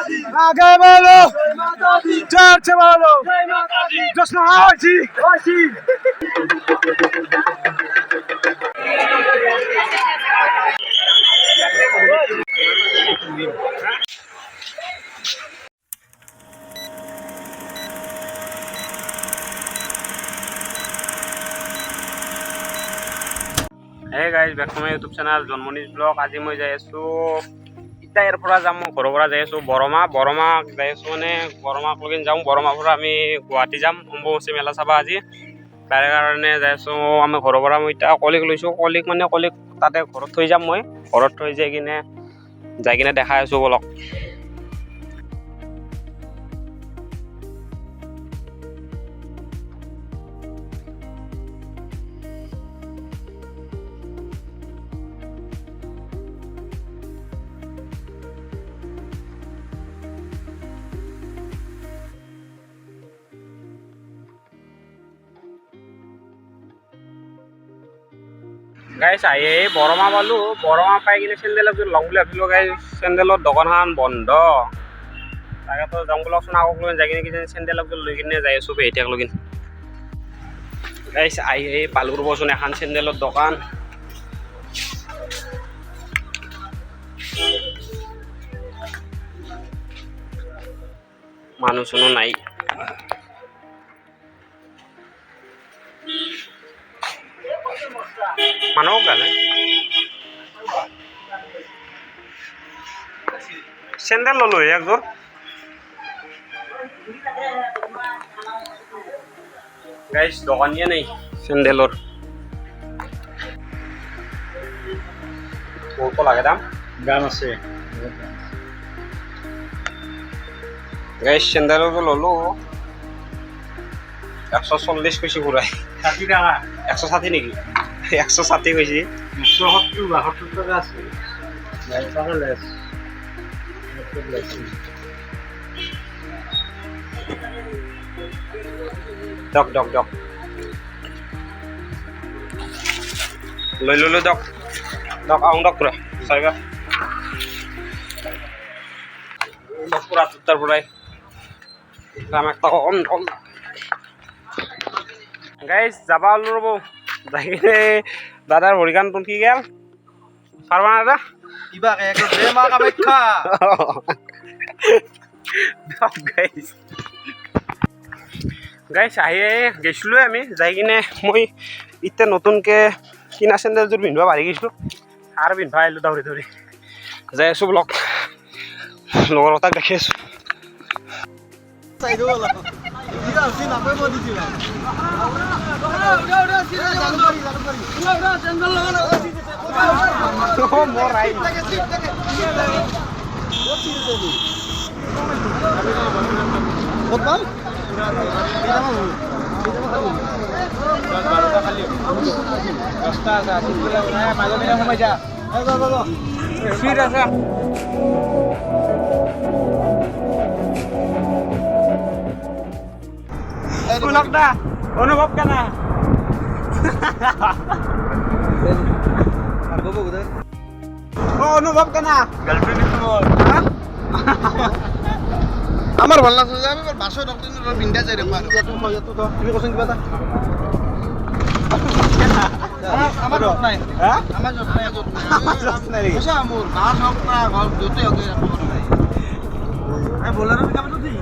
आगे बोलो जोर से बोलो जश्न हाजी Hey guys, back to my YouTube channel Jonmoni's Vlog. আজি মই যাই আছো ইটা ইয়াৰ পৰা যাম ঘৰৰ পৰা যাই আছো বৰমা যাই আছো মানে বৰমাক লগিন যাম বৰমাৰ পৰা আমি গুৱাহাটী যাম অম্বুবাচী মেলা চাবা আজি তাৰে কাৰণে যাই আছো আমি ঘৰৰ পৰা মই ইটা কলিক লৈছো কলিক তাতে ঘৰত থৈ যাম মই ঘৰত থৈ যাই কিনে দেখাই আছো বলক গাইছ আহি বৰমা পালো বৰমা পাই কিনে চেন্দেল এযোৰ লওঁ বুলি ভাবিলো গাইছ চেন্দেলৰ দোকানখন বন্ধ তাকেতো যাম বলকচোন আগক লৈ যাই কিনে কিজানি চেন্দেল এযোৰ লৈ কিনে যাই আছো বেহিতাক লগিন গাইছ আহি পালো ৰ'বচোন এখন চেন্দেলৰ দোকান মানুহ চানুহ নাই মানুহ গালে চেন্দেল ললো একযোৰ গাইছ দোকানীয়ে নাই চেন্দেলৰ কত লাগে দাম আছে গাইছ চেন্দেলৰ ললো 140 কৈছে ঘূৰাই 60 টাকা 160 নেকি 160 কৈছে 170 টাকা আছে দক লৈ দক আউন দক পুৰা চাইবা পুৰা উত্তৰ পৰাই দাম একটা কম গাইছ যাবা ওলো ৰ'ব যাই কিনে দাদাৰ ভৰিকান টুনকি গেল পাৰবা না দাদা কিবা একো জয় মা কামাখ্যা গাইছ আহি গৈছিলোঁ আমি যাই কিনে মই এতিয়া নতুনকৈ কিনা চেণ্ডেলযোৰ পিন্ধিব পাৰি গৈছিলোঁ আৰু পিন্ধিব আহিলোঁ ধৰি যাই আছোঁ ব্লক লগৰ তাক দেখি আছোঁ অনুভৱ কেনা অনুভৱ কেনা আমার ভাল লাগছে যে আমি বাসো ডক্টর বিন্ডা যাই দেখো তুমি কোন কিবা আমার জব নাই হ্যাঁ আমার জব নাই কোসা আমুর বাস হোক না ঘর যতই হোক আমি বলার কাম তো দিই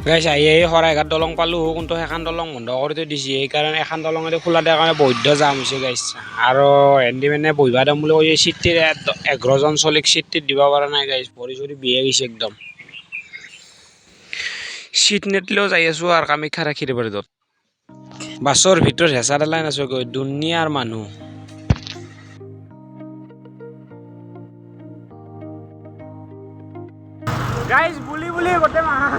গাইছ আহি শৰাইঘাট দলং পালোঁ কিন্তু সেইখন দলং বন্ধ কৰি থৈ দিছে সেইকাৰণে এখন দলঙতে খোলা দিয়াৰ কাৰণে বৈধ জাম হৈছে গাইছ আৰু হেন্দি মানে বহিবা দাম বুলি কৈছে চিটিৰ 11জন চলিক চিটিত দিব পৰা নাই গাইছ ভৰি চৰি বিহে গৈছে একদম চিট নেটলেও যাই আছোঁ আৰু কামাখ্যা ৰাখি দিব য'ত বাছৰ ভিতৰত হেঁচা ঢালাই নাছোঁ গৈ দুনিয়াৰ মানুহ গাইছ বুলি গোটেই মাহ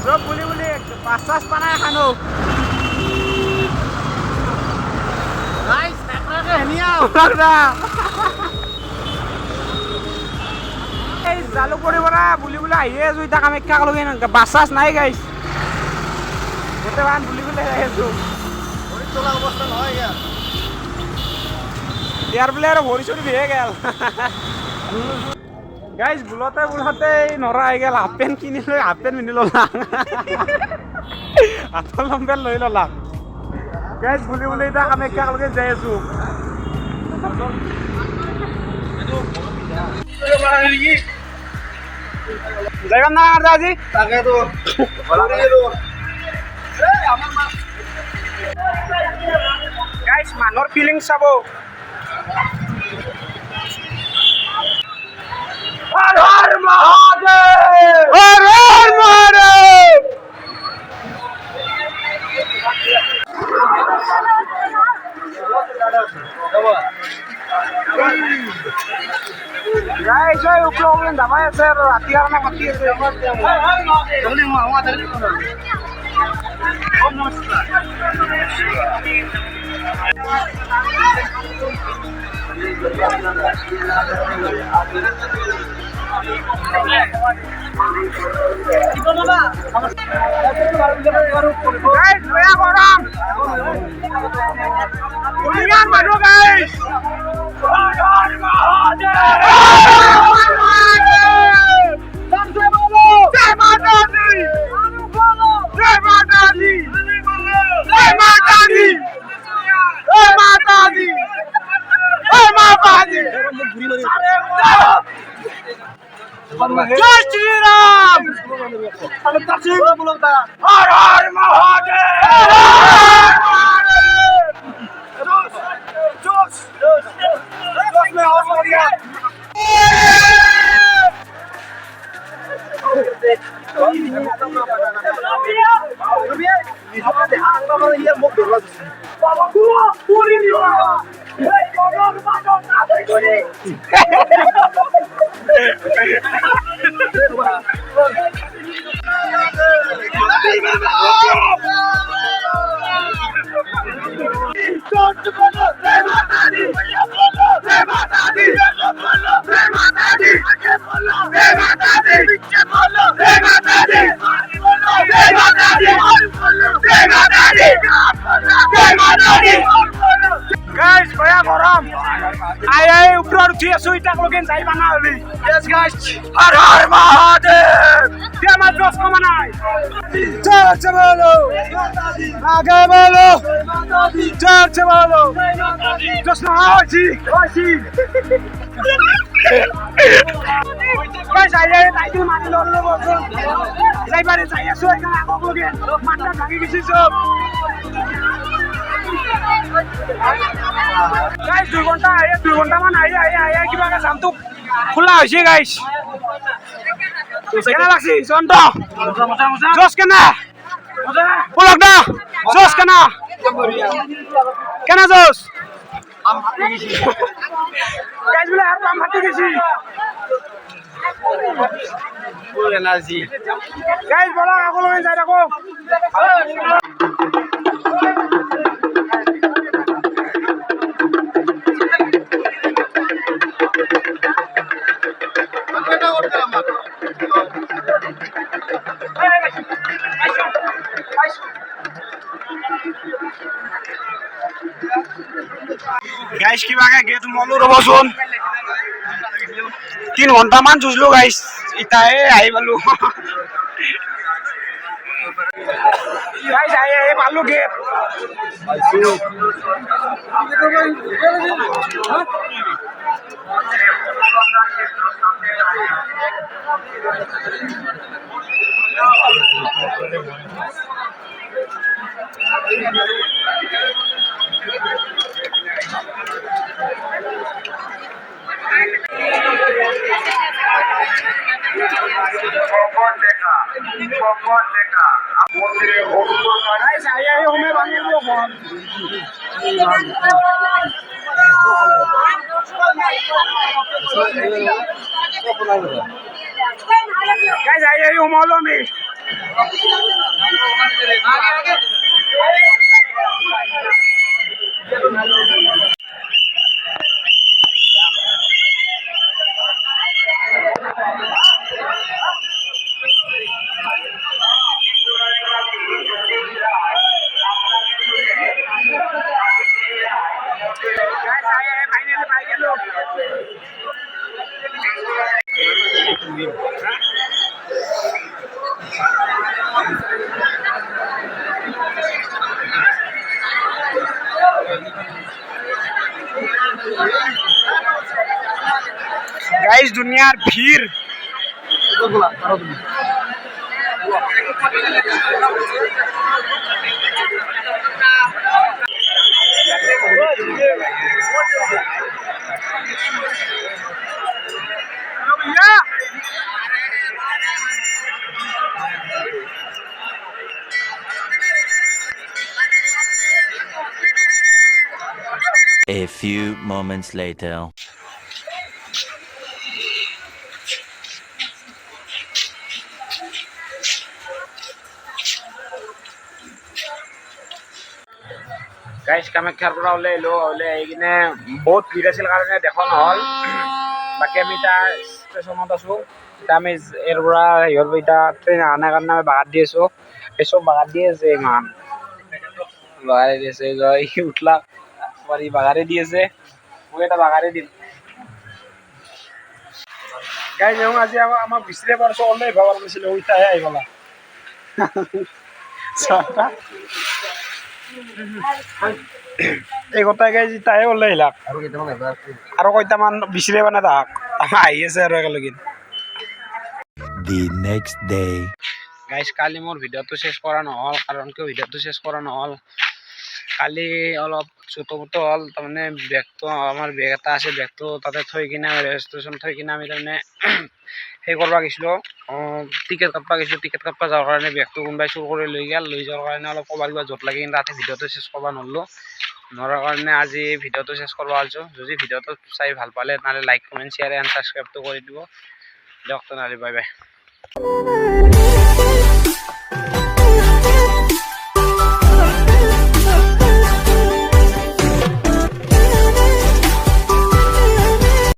সব বুলি পাঁচ পানাই খানো জালুকবাৰীৰ পৰা বুলি আহিয়ে আছো এতিয়া কামাখ্যা লগিন বাছ চাছ নাই গাইছ গোটেই বাহান বুলি আহি আছো চলা অৱস্থা নহয় ইয়াত ইয়াৰ বোলে আৰু ভৰি চৰি ভিয়ে গেল গাইজ বুলতে নৰা আহি গেল হাফ পেণ্ট কিনি লৈ হাফ পেণ্ট পিন্ধি ল'লাম হাফৰ লং পেণ্ট লৈ ল'লাম গাইজ বুলি এতিয়া কামাখ্যালৈকে যাই আছো যাইবাম না আর আজি তাকেতো গাইজ মানুহৰ ফিলিংছ চাব হৰ হৰ মহাদেৱ হৰ হৰ মহাদেৱ গাইজ ওই উপরে দাবাই আছে আর রাতি কারণে মাতি আছে guys, vaya gordon. Kuningan baru guys. जय श्री राम हर हर guys, vaya gordon. Ay, uprar uthi asu itak logen jai bana holi. Yes guys. Har har Mahadev. Dia matros ko manai. Chal bolo. Aage bolo. Chal bolo. Krishna Haji. Haji. Guys, ay title mani lolo bosun. Jai bare jai asu ekan agok logen. Mata bhangi gisi sob. Guys, 2 ঘন্টা মান I কিবা জামটো খোলা হৈছে guys কেনা লাগছি জন্ত জোস কেনা পলক দা জোস কেনা জোস গাইস বলে আর পাম হাতে গেছি ফুল এনার্জি গাইস বলা আগলো যাই দেখো গাইস কিবাকে গেট মলো রবছুন 3 ঘন্টা মান জুজলো গাইস ইতাই আই পালো গাইস আই পালো গেট Guys, I you follow me. Guys, I finally guys दुनियार भीड़ A few moments later. Guys কামাখ্যাৰ পৰা ওলাই আহি কিনে বহুত ভিৰ আছিল কাৰণে দেখা নহ'ল। বাকী আমি এতিয়া ষ্টেচনত আছোঁ। এতিয়া আমি ইয়াৰ পৰা এতিয়া ট্ৰেইন অহা নাই কাৰণে আমি বাগাত দি আছোঁ। এই চব বাগাত দি আছে ইমান বাগাৰে দি আছে উঠলা বাগাৰে দি আছে। মই এটা বাগাৰে দিম গাইজ আজি আমাক বিচাৰি পাৰিছোঁ ওলাই ভাবা নাছিলোঁ ইটাহে আহি গ'লা এই গোটাই গাইজ ইটাহে ওলাই আহিলাক আৰু কেইটামান বিচাৰি মানে তাহাক আহি আছে আৰু একেলগে। The next day. গাইজ কালি মোৰ ভিডিঅ'টো চেছ কৰা নহ'ল কাৰণ কিয় ভিডিঅ'টো চেছ কৰা নহ'ল কালি অলপ চুটুমুটু হ'ল। তাৰমানে বেগটো আমাৰ বেগ এটা আছে বেগটো তাতে থৈ কিনে ৰেল ষ্টেচন থৈ কিনে আমি তাৰমানে সেই কৰিব গৈছিলোঁ টিকেট কাটব গৈছিলোঁ। টিকেট কাটব যোৱাৰ কাৰণে বেগটো কোনোবাই চুৰ কৰি লৈ গ'ল। লৈ যোৱাৰ কাৰণে অলপ ক'ৰবাত কিবা জোঁট লাগি কিনে তাতে ভিডিঅ'টো চেছ কৰিব নোৱাৰাৰ কাৰণে আজি ভিডিঅ'টো চেছ কৰিব পাৰিছোঁ। যদি ভিডিঅ'টো চাই ভাল পালে তেনেহ'লে লাইক কমেণ্ট শ্বেয়াৰ এণ্ড ছাবস্ক্ৰাইবটো কৰি দিব। দিয়ক তেনেহ'লে বাই বাই।